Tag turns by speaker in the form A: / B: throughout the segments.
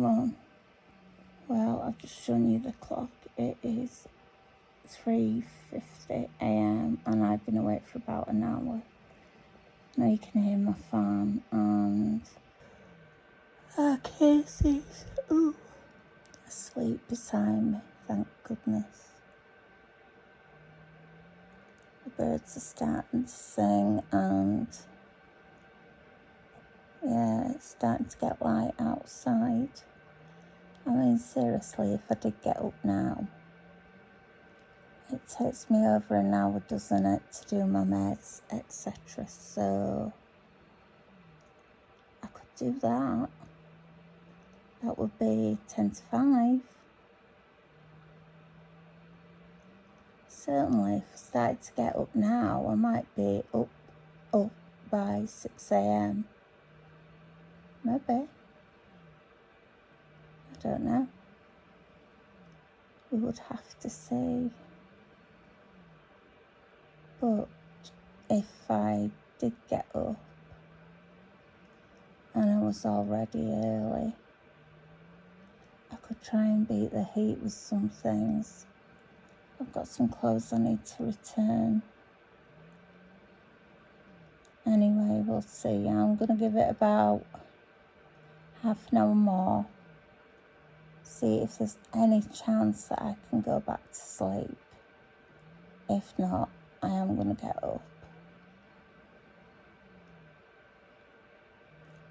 A: 21. Well, I've just shown you the clock. It is 3:50 a.m. and I've been awake for about an hour. Now you can hear my fan and Casey's asleep beside me, thank goodness. The birds are starting to sing and yeah, it's starting to get light outside. I mean, seriously, if I did get up now, it takes me over an hour, doesn't it, to do my meds, etc. So I could do that. That would be 10 to 5. Certainly, if I started to get up now, I might be up by 6 a.m. Maybe. I don't know. We would have to see. But if I did get up and I was already early, I could try and beat the heat with some things. I've got some clothes I need to return. Anyway, we'll see. I'm going to give it about half an hour more. See if there's any chance that I can go back to sleep. If not, I am going to get up.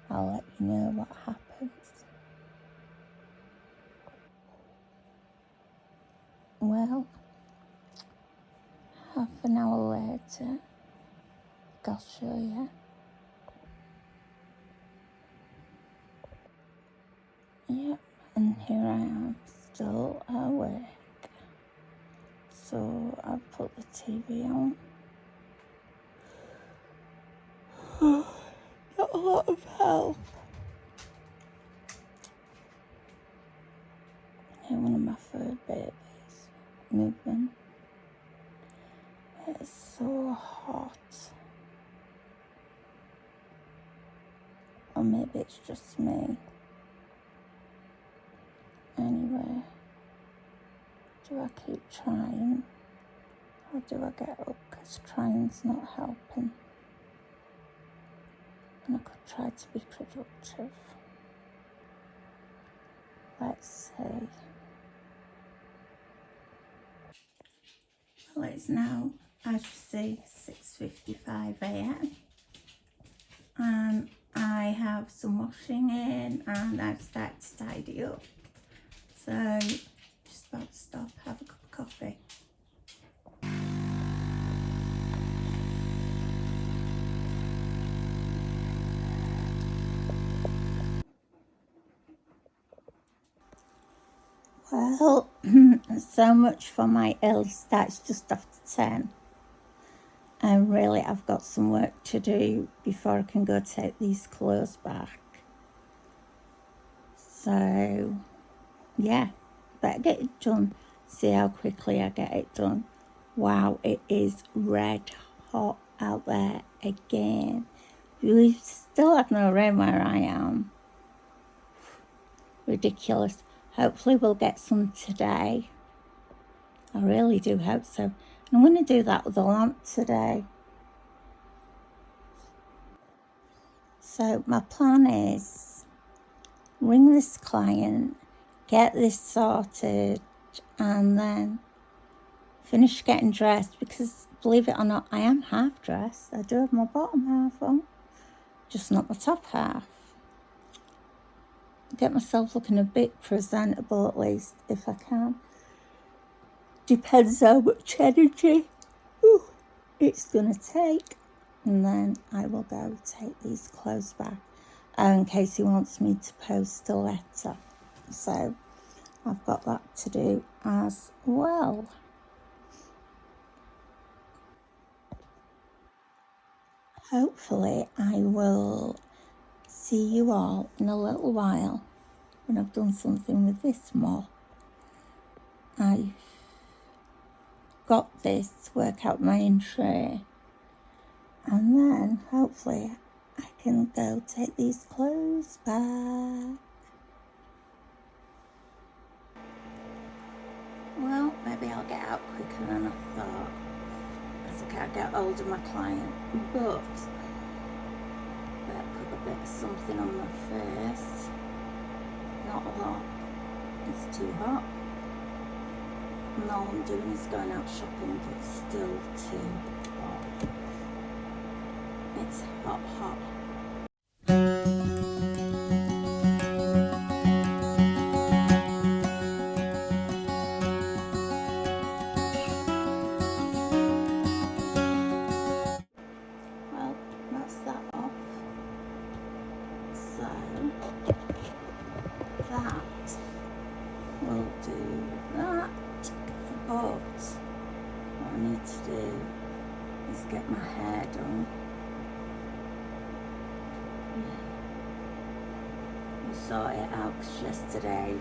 A: I'll let you know what happens. Well, half an hour later, I'll show you. Yep, and here I am, still awake. So I'll put the TV on. Not a lot of help. Here, one of my fur babies moving. It's so hot. Or maybe it's just me. Anyway, do I keep trying? Or do I get up? Because trying's not helping. And I could try to be productive. Let's see. Well, it's now, as you see, 6:55 a.m. And I have some washing in and I've started to tidy up. So, just about to stop, have a cup of coffee. Well, so much for my early start. It's just after 10. And really, I've got some work to do before I can go take these clothes back. So, yeah, better get it done. See how quickly I get it done. Wow, it is red hot out there again. We've still had no rain where I am. Ridiculous. Hopefully we'll get some today. I really do hope so. I'm going to do that with the lamp today. So my plan is ring this client, get this sorted, and then finish getting dressed, because believe it or not, I am half dressed. I do have my bottom half on, just not my top half. Get myself looking a bit presentable, at least, if I can. Depends how much energy it's gonna take. And then I will go take these clothes back. In case he wants me to post a letter. So I've got that to do as well. Hopefully I will see you all in a little while when I've done something with this mop. I've got this to work out my in tray, and then hopefully I can go take these clothes back. Well, maybe I'll get out quicker than I thought, because I can't get hold of my client. But better put a bit of something on my face. Not a lot. It's too hot. And all I'm doing is going out shopping, but it's still too hot. It's hot, hot. Well, that's that off. So that will do that. But what I need to do is get my hair done. And sort it out, because yesterday,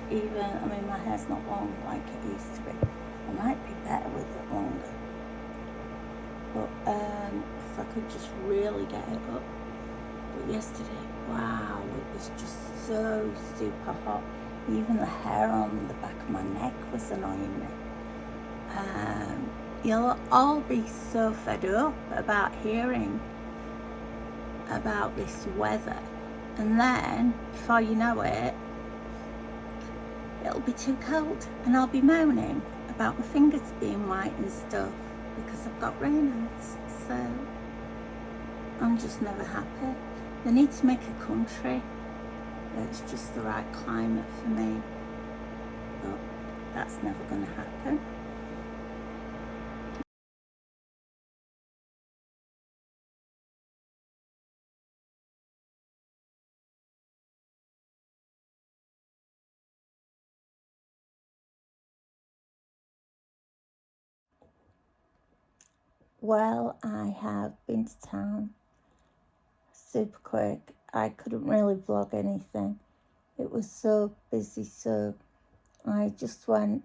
A: my hair's not long like it used to be. I might be better with it longer. But, because I could just really get it up. But yesterday, wow, it was just so super hot. Even the hair on the back of my neck was annoying me. You'll all be so fed up about hearing about this weather, and then before you know it, it'll be too cold and I'll be moaning about my fingers being white and stuff because I've got Raynaud's. So I'm just never happy. They need to make a country that's just the right climate for me, but that's never going to happen. Well, I have been to town super quick. I couldn't really vlog anything. It was so busy, so I just went,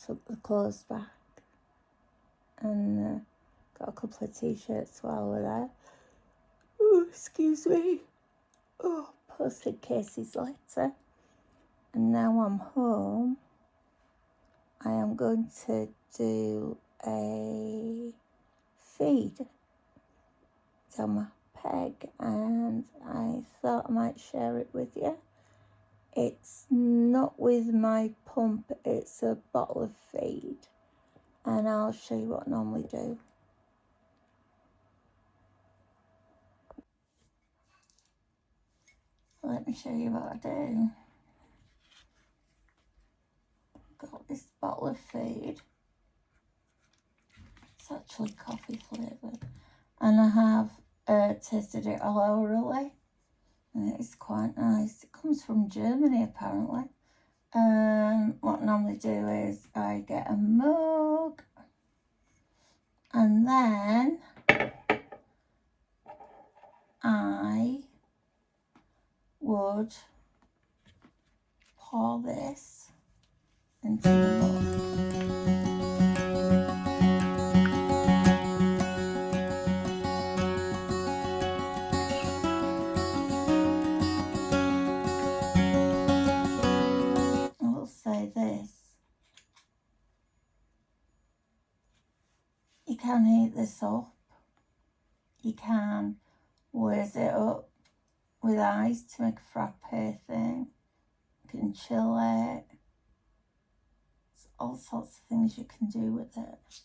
A: took the clothes back, and got a couple of t-shirts while we're there. Oh, excuse me. Oh, posted Casey's letter. And now I'm home. I am going to do a feed down my peg, and I thought I might share it with you. It's not with my pump, it's a bottle of feed, and I'll show you what I normally do. Let me show you what I do. Got this bottle of feed. It's actually coffee flavoured, and I have tasted it all orally, and it's quite nice. It comes from Germany apparently. What I normally do is I get a mug, and then I would pour this into the mug. I will say this, you can heat this up, you can whiz it up with ice to make a frappe thing, you can chill it, there's all sorts of things you can do with it,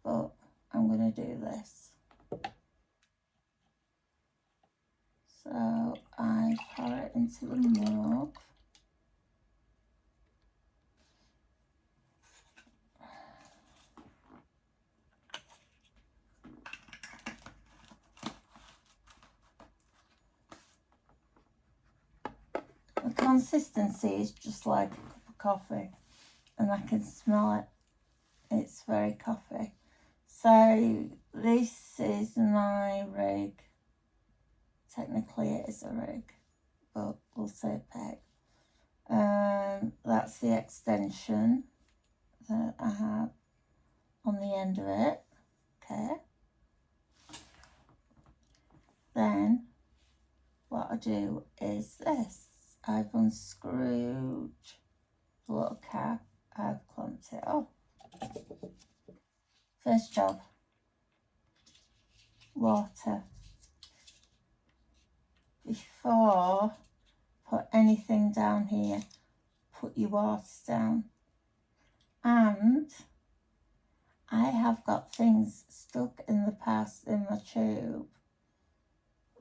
A: but I'm going to do this. So I pour it into the mug. The consistency is just like a cup of coffee, and I can smell it. It's very coffee. So this is my rig. Technically it is a rig, but we'll say a peg. That's the extension that I have on the end of it. Okay. Then what I do is this. I've unscrewed the little cap. I've clumped it. Oh, first job. Water. Before put anything down here, put your water down. And I have got things stuck in the past in my tube.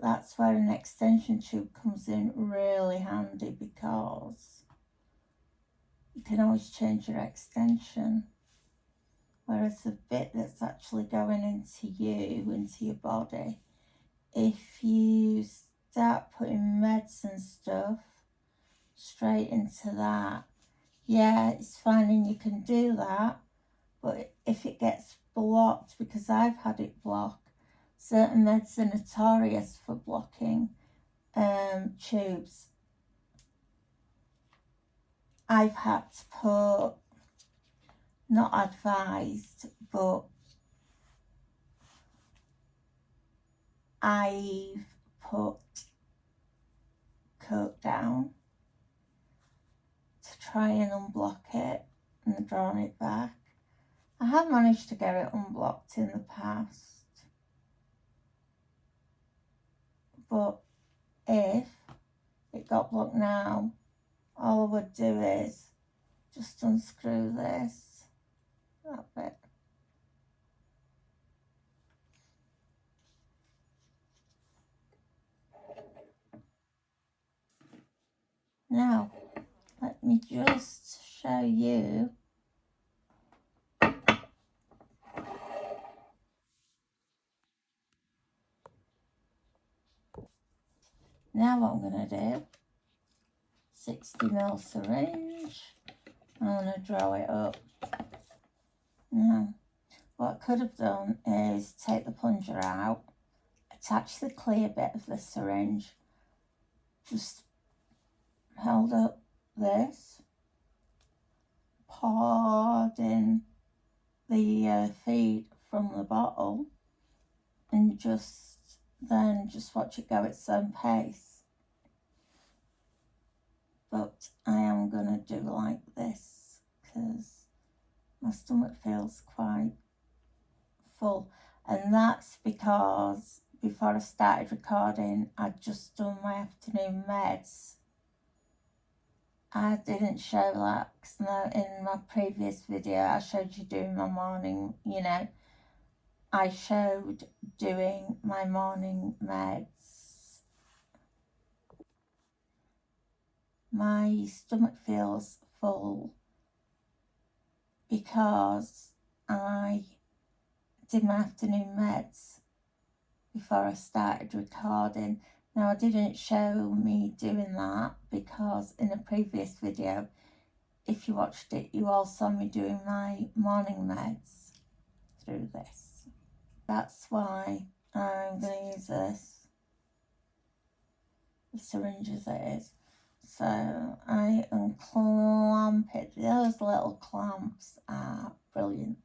A: That's where an extension tube comes in really handy, because you can always change your extension. Whereas the bit that's actually going into you, into your body, if you start putting meds and stuff straight into that, yeah, it's fine and you can do that. But if it gets blocked, because I've had it blocked, certain meds are notorious for blocking tubes. I've had to put, not advised, but I've put coke down to try and unblock it and drawn it back. I have managed to get it unblocked in the past, but if it got blocked now, all I would do is just unscrew this, that bit. Now, let me just show you now what I'm going to do. 60ml syringe. I'm going to draw it up. Now, what I could have done is take the plunger out, attach the clear bit of the syringe, just held up this, poured in the feed from the bottle, and just watch it go at its own pace. But I am going to do like this because my stomach feels quite full, and that's because before I started recording I'd just done my afternoon meds. I didn't show that because in my previous video I showed you doing my morning, I showed doing my morning meds. My stomach feels full because I did my afternoon meds before I started recording. Now, I didn't show me doing that because in a previous video, if you watched it, you all saw me doing my morning meds through this. That's why I'm going to use this, the syringe as it is. So I unclamp it. Those little clamps are brilliant.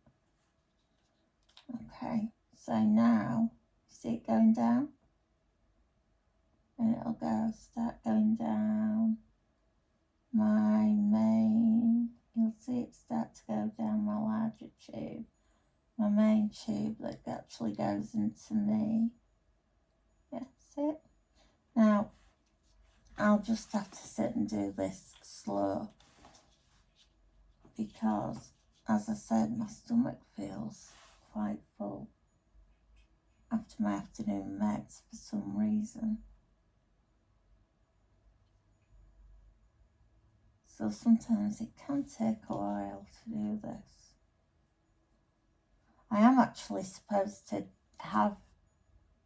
A: Okay, so now, see it going down? And it'll start going down my main, you'll see it start to go down my larger tube, my main tube that actually goes into me. Yeah, see it? Now, I'll just have to sit and do this slow because, as I said, my stomach feels quite full after my afternoon meds for some reason. So sometimes it can take a while to do this. I am actually supposed to have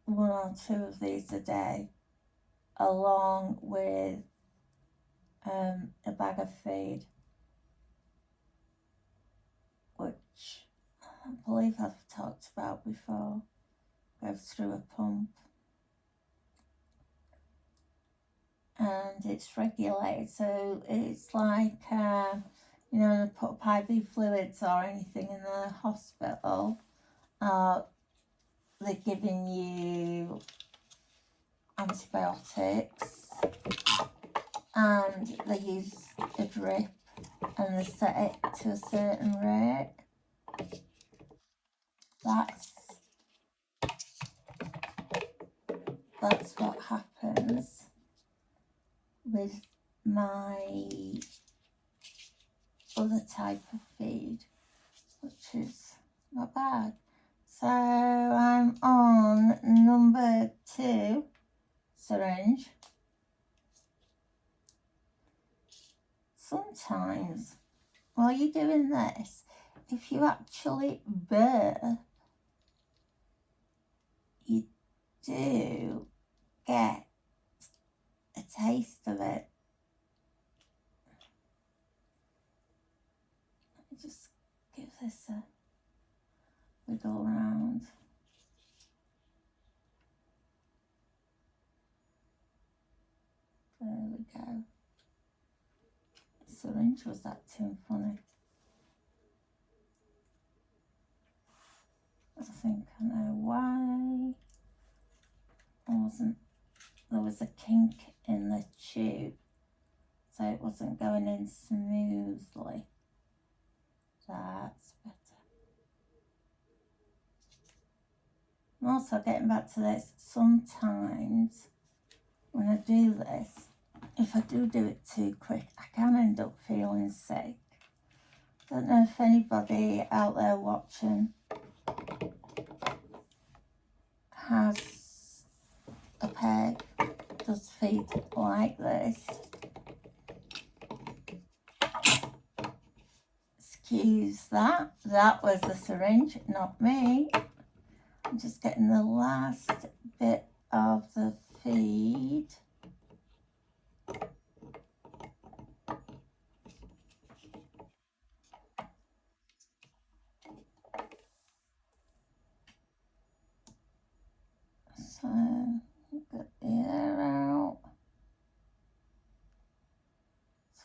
A: 1 or 2 of these a day, along with a bag of feed, which I believe I've talked about before. Goes through a pump. And it's regulated, so it's like, they put up IV fluids or anything in the hospital, they're giving you antibiotics, and they use a drip and they set it to a certain rate. That's what happens with my other type of feed, which is not bad. So I'm on number 2 syringe. Sometimes while you're doing this, if you actually burp, you do get a taste of it. Let me just give this a wiggle around. There we go. The syringe was acting funny. I think I know why. There was a kink in the tube, so it wasn't going in smoothly. That's better. I'm also getting back to this. Sometimes when I do this, if I do it too quick, I can end up feeling sick. Don't know if anybody out there watching has a peg, does feed like this. Excuse that. That was the syringe, not me. I'm just getting the last bit of the feed. So, get the air out.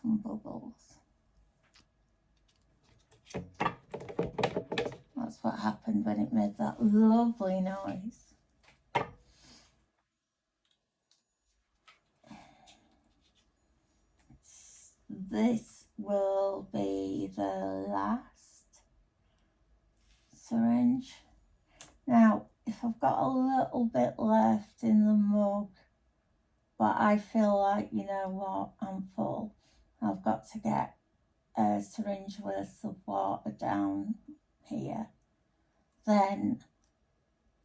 A: Some bubbles. That's what happened when it made that lovely noise. This will be the last syringe. Now, if I've got a little bit left in the mug, but I feel like, you know what, I'm full, I've got to get a syringe worth of water down here, then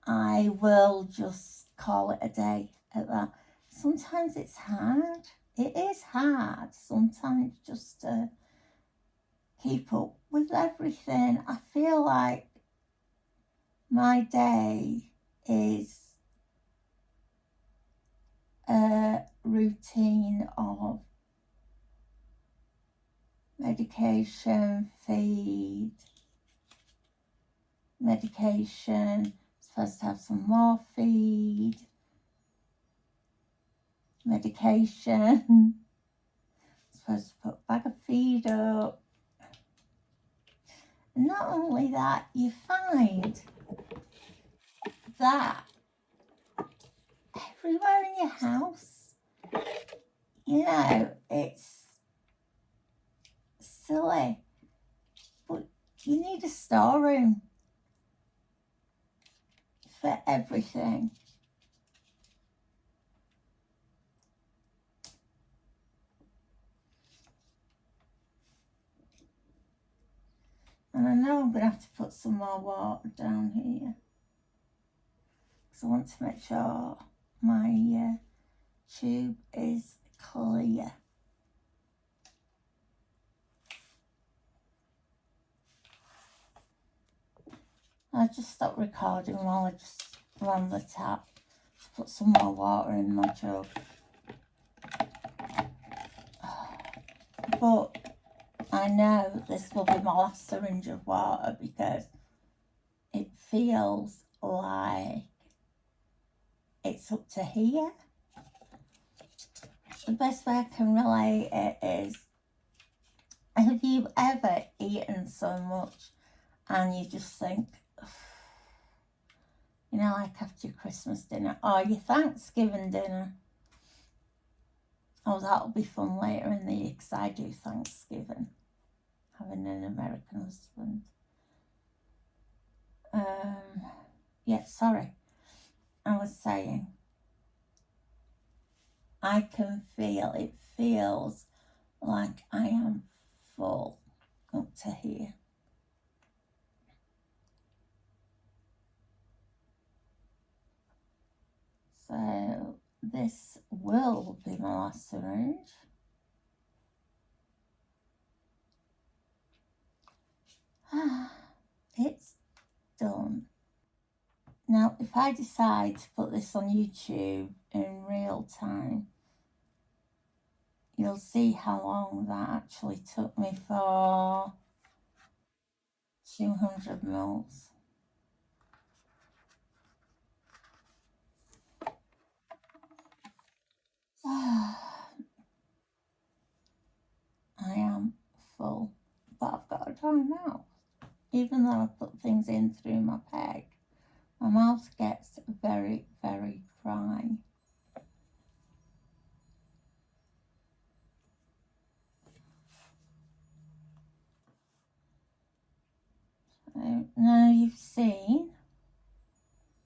A: I will just call it a day at that. Sometimes it's hard. It is hard sometimes just to keep up with everything. I feel like my day is a routine of medication, feed, medication, supposed to have some more feed, medication, supposed to put a bag of feed up. And not only that, you find that everywhere in your house, you know, it's silly, but you need a storeroom for everything. And I know I'm going to have to put some more water down here, because I want to make sure my tube is clear. I just stopped recording while I just ran the tap to put some more water in my jug. But I know this will be my last syringe of water because it feels like it's up to here. The best way I can relate it is, have you ever eaten so much and you just think, you know, like after your Christmas dinner or your Thanksgiving dinner? Oh, that'll be fun later in the year because I do Thanksgiving. having an American husband. Yeah, sorry. I was saying, I can feel, it feels like I am full up to here. So this will be my last syringe. It's done. Now, if I decide to put this on YouTube in real time, you'll see how long that actually took me for 200 mils. I am full, but I've got a dry mouth. Even though I put things in through my peg, my mouth gets very, very dry. So now you've seen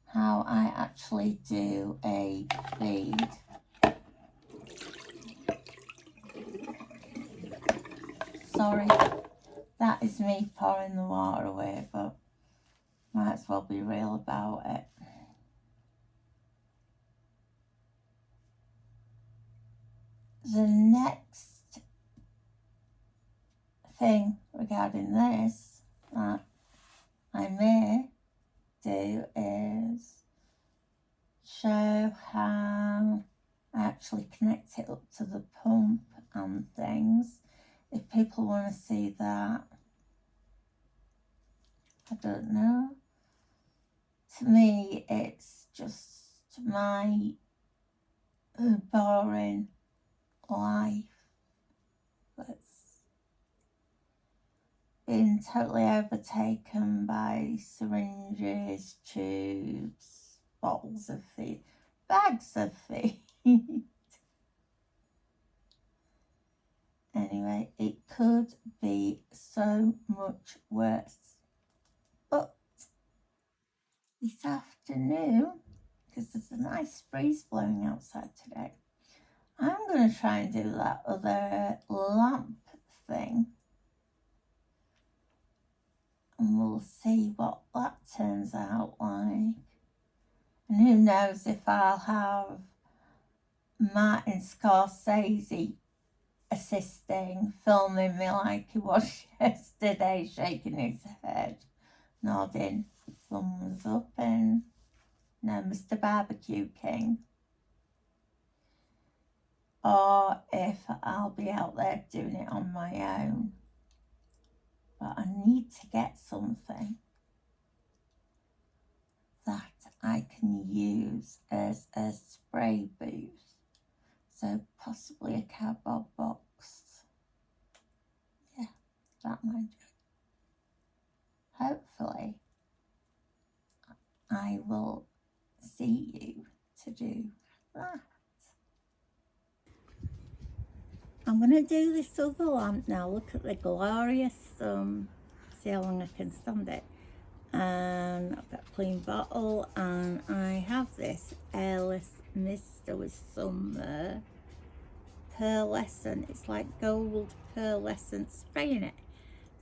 A: how I actually do a feed. Sorry, that is me pouring the water away, but might as well be real about it. The next thing regarding this that I may do is show how I actually connect it up to the pump and things. If people want to see that, I don't know. To me, it's just my boring life that's been totally overtaken by syringes, tubes, bottles of feed, bags of feed. Anyway, it could be so much worse. But this afternoon, because there's a nice breeze blowing outside today, I'm going to try and do that other lamp thing. And we'll see what that turns out like. And who knows if I'll have Martin Scorsese assisting, filming me like he was yesterday, shaking his head, nodding thumbs up, and no, Mr. Barbecue King. Or if I'll be out there doing it on my own. But I need to get something that I can use as a spray booth. So possibly a cardboard box. Yeah, that might do. Hopefully, I will see you to do that. I'm going to do this other lamp now. Look at the glorious sun. See how long I can stand it. And I've got a clean bottle, and I have this airless mister with some pearlescent. It's like gold pearlescent spray in it.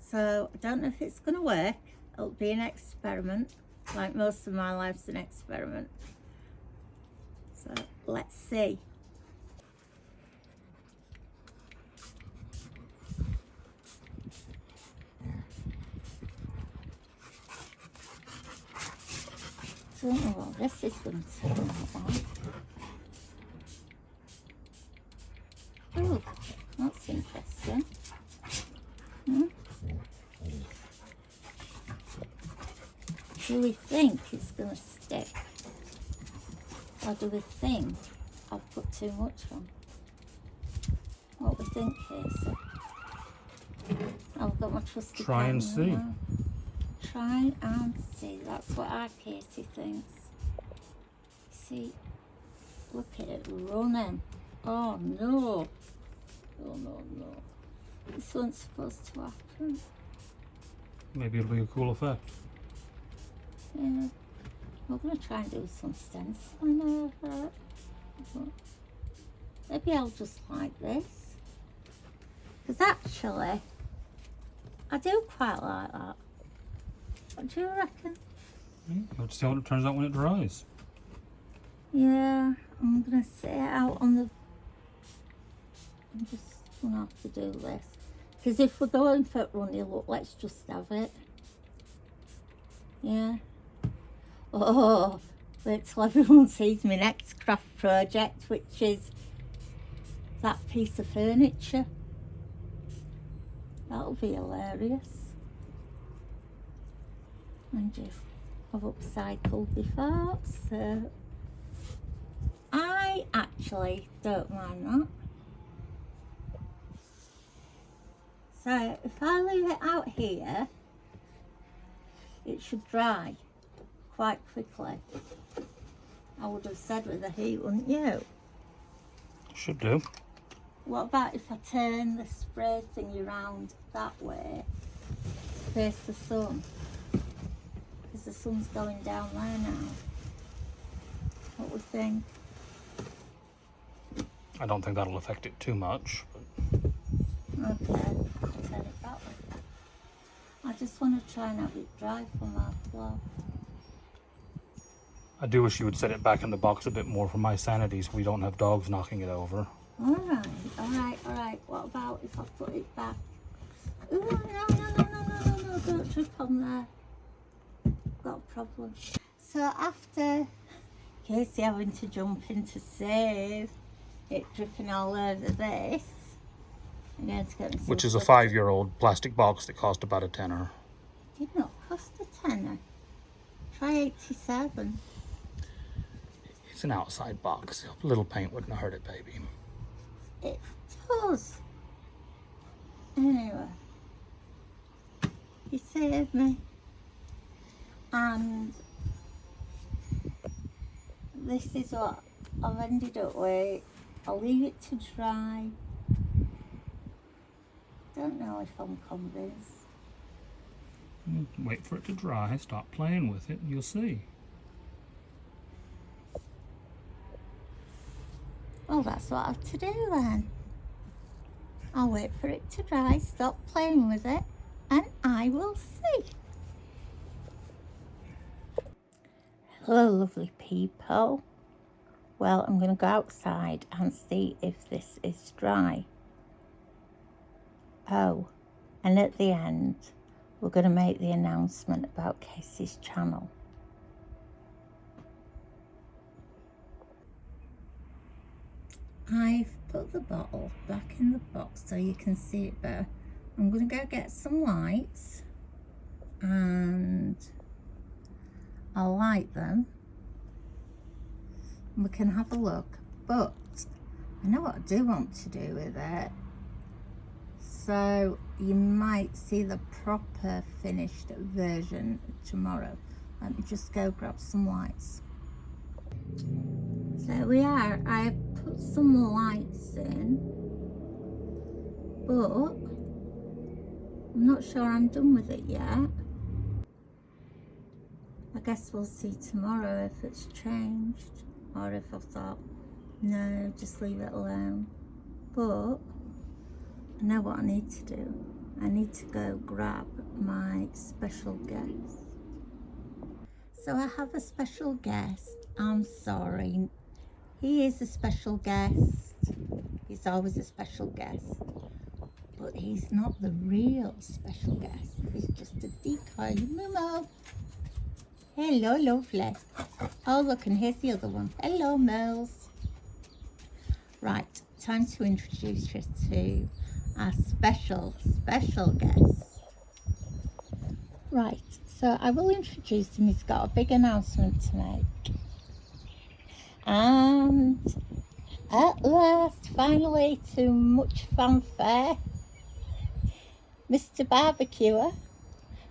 A: So I don't know if it's going to work. It'll be an experiment. Like most of my life's an experiment. So let's see. I don't know what this is going to turn out like. Oh, that's interesting. Do we think it's going to stick? Or do we think I've put too much on? What do we think, Casey? I've got my trusty
B: Try and
A: pen
B: see.
A: now. Try and see. That's what our Casey thinks. See, look at it running. Oh no. Oh no, no. This wasn't supposed to happen. different.
B: Maybe it'll be a cool effect.
A: Yeah. We're going to try and do some stenciling over it. But maybe I'll just like this. Because actually, I do quite like that. What do you reckon?
B: Let's see how it turns out when it dries.
A: Yeah, I'm going to sit it out on the... I'm just going to have to do this. Because if we're going for it runny look, let's just have it. Yeah. Oh, wait till everyone sees my next craft project, which is that piece of furniture. That'll be hilarious. Mind you, I've upcycled before, so I actually don't mind that. So if I leave it out here, it should dry quite quickly. I would have said with the heat, wouldn't you?
B: Should do.
A: What about if I turn the spray thingy around that way to face the sun? Because the sun's going down there now. What would you think?
B: I don't think that'll affect it too much.
A: Okay, I'll turn it that way. I just want to try and have it dry for my vlog.
B: I do wish you would set it back in the box a bit more for my sanity so we don't have dogs knocking it over.
A: Alright, alright, alright. What about if I put it back? Ooh, no, don't trip on there. Got a problem. So after Casey having to jump in to save it dripping all over this, I'm going to get
B: Which is a 5-year-old plastic box that cost about a tenner.
A: It did not cost a tenner. Try 87.
B: It's an outside box. A little paint wouldn't hurt it, baby.
A: It does. Anyway, he saved me, and this is what I've ended up with. I'll leave it to dry. Don't know if I'm convinced.
B: Wait for it to dry, stop playing with it, and you'll see.
A: Well, that's what I have to do then. I'll wait for it to dry, stop playing with it, and I will see. Hello, lovely people. Well, I'm going to go outside and see if this is dry. Oh, and at the end, we're going to make the announcement about Casey's channel. I've put the bottle back in the box so you can see it better. I'm going to go get some lights and I'll light them. We can have a look, but I know what I do want to do with it. So you might see the proper finished version tomorrow. Let me just go grab some lights. There we are. I put some lights in, but I'm not sure I'm done with it yet. I guess we'll see tomorrow if it's changed, or if I thought, no, just leave it alone. But I know what I need to do. I need to go grab my special guest. So I have a special guest. I'm sorry. He is a special guest. He's always a special guest. But he's not the real special guest. He's just a decoy. Momo. Hello, lovely. Oh, look, and here's the other one. Hello, Mills. Right, time to introduce you to our special guest. Right, so I will introduce him. He's got a big announcement to make. And at last, finally, to much fanfare, Mr. Barbecuer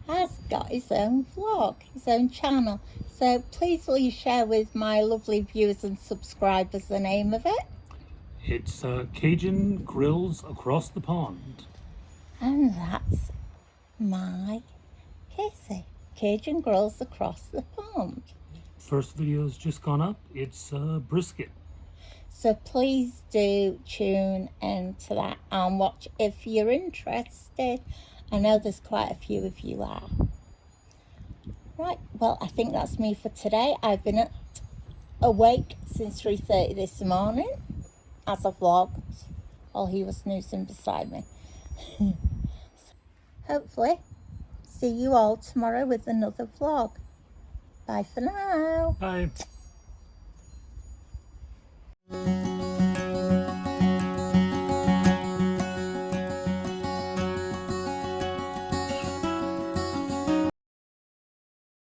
A: has got his own vlog, his own channel. So please will you share with my lovely viewers and subscribers the name of it?
B: It's Cajun Grills Across the Pond.
A: And that's my Casey. Cajun Grills across the pond.
C: First video's just gone up. It's brisket.
A: So please do tune into that and watch if you're interested. I know there's quite a few of you are. Right, well, I think that's me for today. I've been awake since 3:30 this morning as I vlogged while he was snoozing beside me. Hopefully, see you all tomorrow with another vlog. Bye for now.
C: Bye.